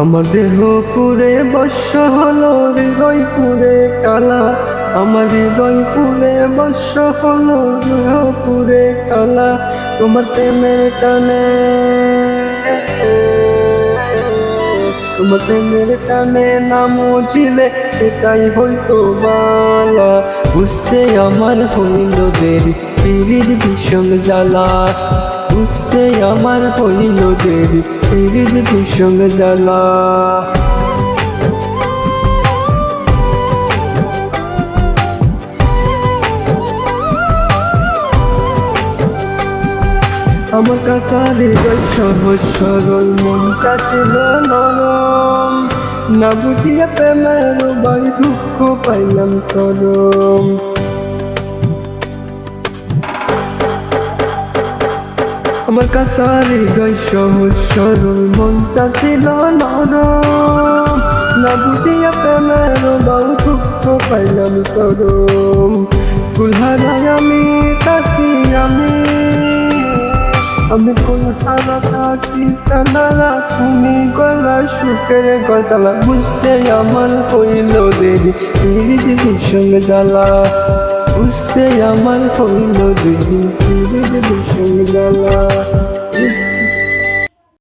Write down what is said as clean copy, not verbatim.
আমার দেহ পুরে বর্ষ হলো, হৃদয় পুরে কালা। আমার হৃদয় পুরে বর্ষ হলো, দেহ পুরে কালা। তোমার প্রেমের টানে, তোমার প্রেমের টানে নাম ছিলে, এটাই হয়তো বালা। বুঝতে আমার হইল দেরি, পীড়িত ভীষণ জ্বালা। বুঝতে আমার হইল দেরি, পীড়িত ভীষণ জ্বালা। আমার কাছে হৃদয় সহজ সরল, মনটা ছিল নরম। না বুঝিয়া প্রেমের বাড়ি দুঃখ পাইলাম চরম। আমার কাছে হৃদয় সহজ সরল, মনটা ছিল নরম। না বুঝিয়া প্রেমের বাড়ি দুঃখ পাইলাম চরম। কুলহারায় আমি তাকি, আমি কোন হারা থাকি তারা, তুমি গলা সুখের গতলা। বুঝতে আমার হইল দেরি, পীড়িত ভীষণ জ্বালা। বুঝতে আমার হইল দেরি, পীড়িত ভীষণ জ্বালা।